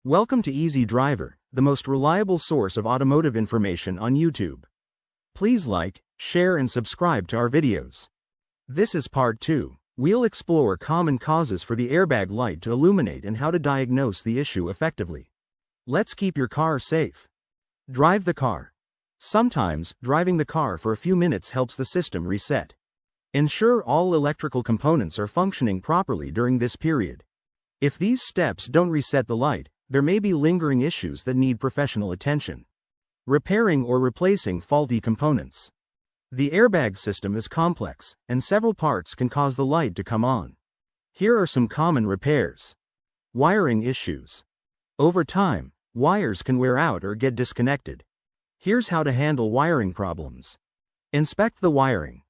Welcome to Easy Driver, the most reliable source of automotive information on YouTube. Please like, share and subscribe to our videos. This is part 2. We'll explore common causes for the airbag light to illuminate and how to diagnose the issue effectively. Let's keep your car safe. Drive the car. Sometimes, driving the car for a few minutes helps the system reset. Ensure all electrical components are functioning properly during this period. If these steps don't reset the light, there may be lingering issues that need professional attention. Repairing or replacing faulty components. The airbag system is complex, and several parts can cause the light to come on. Here are some common repairs. Wiring issues. Over time, wires can wear out or get disconnected. Here's how to handle wiring problems. Inspect the wiring.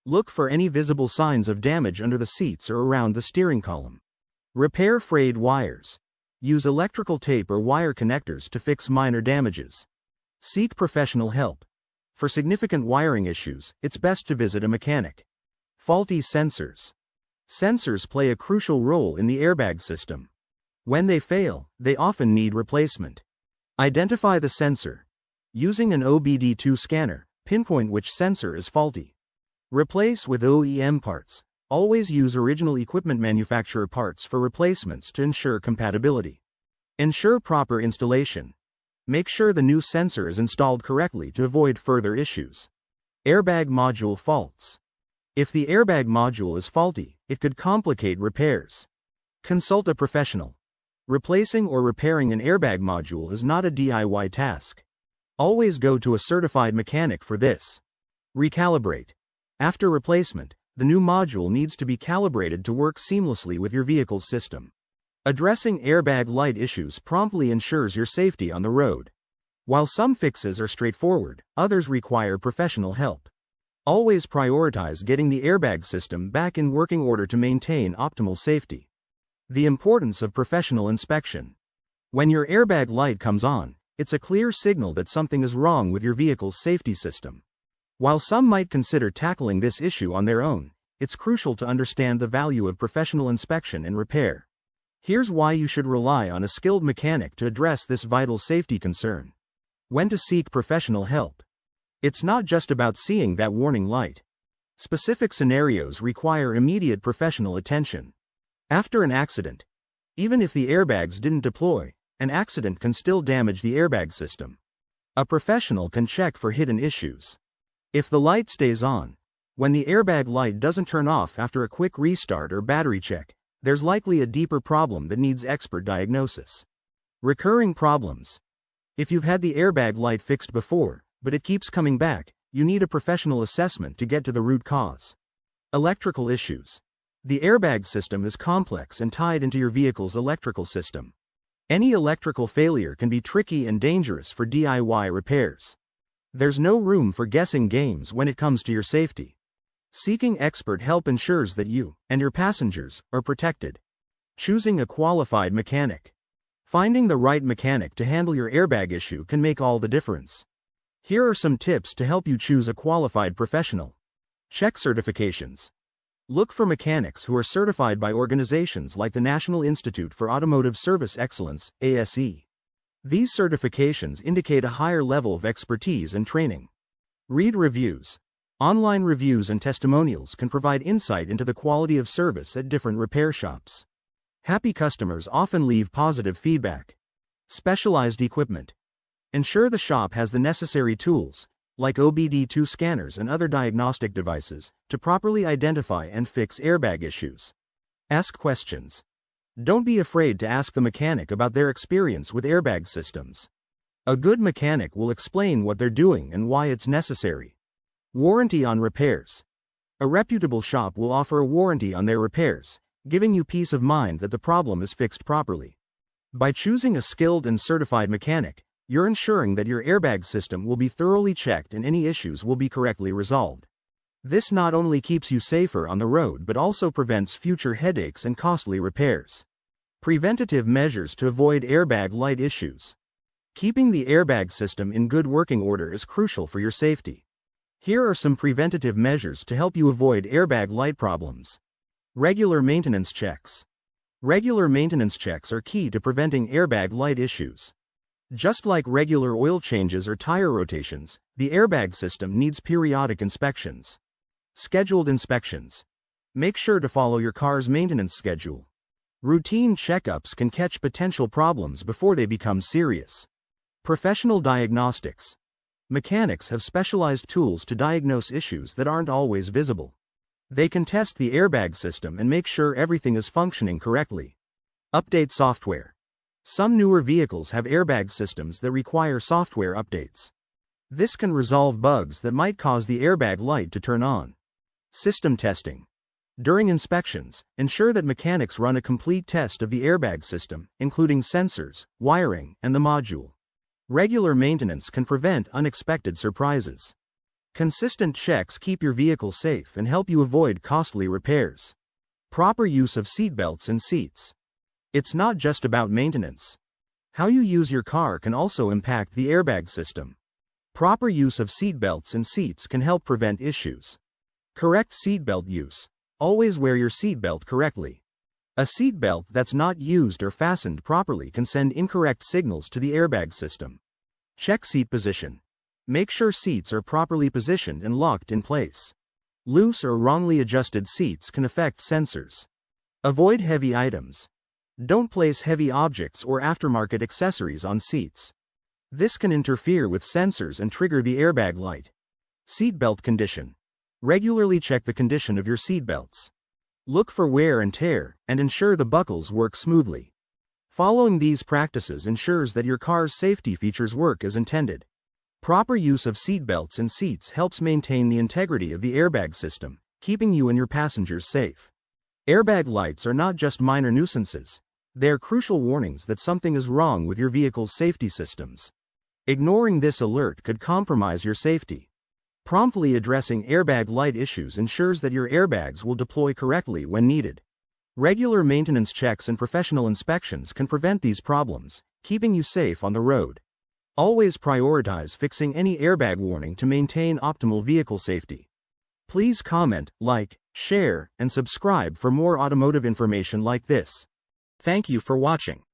Look for any visible signs of damage under the seats or around the steering column. Repair frayed wires. Use electrical tape or wire connectors to fix minor damages. Seek professional help. For significant wiring issues, it's best to visit a mechanic. Faulty sensors. Sensors play a crucial role in the airbag system. When they fail, they often need replacement. Identify the sensor. Using an OBD2 scanner, pinpoint which sensor is faulty. Replace with OEM parts. Always use original equipment manufacturer parts for replacements to ensure compatibility. Ensure proper installation. Make sure the new sensor is installed correctly to avoid further issues. Airbag module faults. If the airbag module is faulty, it could complicate repairs. Consult a professional. Replacing or repairing an airbag module is not a DIY task. Always go to a certified mechanic for this. Recalibrate. After replacement, the new module needs to be calibrated to work seamlessly with your vehicle's system. Addressing airbag light issues promptly ensures your safety on the road. While some fixes are straightforward, others require professional help. Always prioritize getting the airbag system back in working order to maintain optimal safety. The importance of professional inspection. When your airbag light comes on, it's a clear signal that something is wrong with your vehicle's safety system. While some might consider tackling this issue on their own, it's crucial to understand the value of professional inspection and repair. Here's why you should rely on a skilled mechanic to address this vital safety concern. When to seek professional help. It's not just about seeing that warning light. Specific scenarios require immediate professional attention. After an accident, even if the airbags didn't deploy, an accident can still damage the airbag system. A professional can check for hidden issues. If the light stays on, when the airbag light doesn't turn off after a quick restart or battery check, there's likely a deeper problem that needs expert diagnosis. Recurring problems. If you've had the airbag light fixed before, but it keeps coming back, you need a professional assessment to get to the root cause. Electrical issues. The airbag system is complex and tied into your vehicle's electrical system. Any electrical failure can be tricky and dangerous for DIY repairs. There's no room for guessing games when it comes to your safety. Seeking expert help ensures that you and your passengers are protected. Choosing a qualified mechanic. Finding the right mechanic to handle your airbag issue can make all the difference. Here are some tips to help you choose a qualified professional. Check certifications. Look for mechanics who are certified by organizations like the National Institute for Automotive Service Excellence, ASE. These certifications indicate a higher level of expertise and training. Read reviews. Online reviews and testimonials can provide insight into the quality of service at different repair shops. Happy customers often leave positive feedback. Specialized equipment. Ensure the shop has the necessary tools, like OBD2 scanners and other diagnostic devices, to properly identify and fix airbag issues. Ask questions. Don't be afraid to ask the mechanic about their experience with airbag systems. A good mechanic will explain what they're doing and why it's necessary. Warranty on repairs. A reputable shop will offer a warranty on their repairs, giving you peace of mind that the problem is fixed properly. By choosing a skilled and certified mechanic, you're ensuring that your airbag system will be thoroughly checked and any issues will be correctly resolved. This not only keeps you safer on the road but also prevents future headaches and costly repairs. Preventative measures to avoid airbag light issues. Keeping the airbag system in good working order is crucial for your safety. Here are some preventative measures to help you avoid airbag light problems. Regular maintenance checks. Regular maintenance checks are key to preventing airbag light issues. Just like regular oil changes or tire rotations, the airbag system needs periodic inspections. Scheduled inspections. Make sure to follow your car's maintenance schedule. Routine checkups can catch potential problems before they become serious. Professional diagnostics. Mechanics have specialized tools to diagnose issues that aren't always visible. They can test the airbag system and make sure everything is functioning correctly. Update software. Some newer vehicles have airbag systems that require software updates. This can resolve bugs that might cause the airbag light to turn on. System testing. During inspections, ensure that mechanics run a complete test of the airbag system, including sensors, wiring, and the module. Regular maintenance can prevent unexpected surprises. Consistent checks keep your vehicle safe and help you avoid costly repairs. Proper use of seatbelts and seats. It's not just about maintenance. How you use your car can also impact the airbag system. Proper use of seatbelts and seats can help prevent issues. Correct seatbelt use. Always wear your seatbelt correctly. A seatbelt that's not used or fastened properly can send incorrect signals to the airbag system. Check seat position. Make sure seats are properly positioned and locked in place. Loose or wrongly adjusted seats can affect sensors. Avoid heavy items. Don't place heavy objects or aftermarket accessories on seats. This can interfere with sensors and trigger the airbag light. Seatbelt condition. Regularly check the condition of your seatbelts. Look for wear and tear, and ensure the buckles work smoothly. Following these practices ensures that your car's safety features work as intended. Proper use of seatbelts and seats helps maintain the integrity of the airbag system, keeping you and your passengers safe. Airbag lights are not just minor nuisances. They're crucial warnings that something is wrong with your vehicle's safety systems. Ignoring this alert could compromise your safety. Promptly addressing airbag light issues ensures that your airbags will deploy correctly when needed. Regular maintenance checks and professional inspections can prevent these problems, keeping you safe on the road. Always prioritize fixing any airbag warning to maintain optimal vehicle safety. Please comment, like, share, and subscribe for more automotive information like this. Thank you for watching.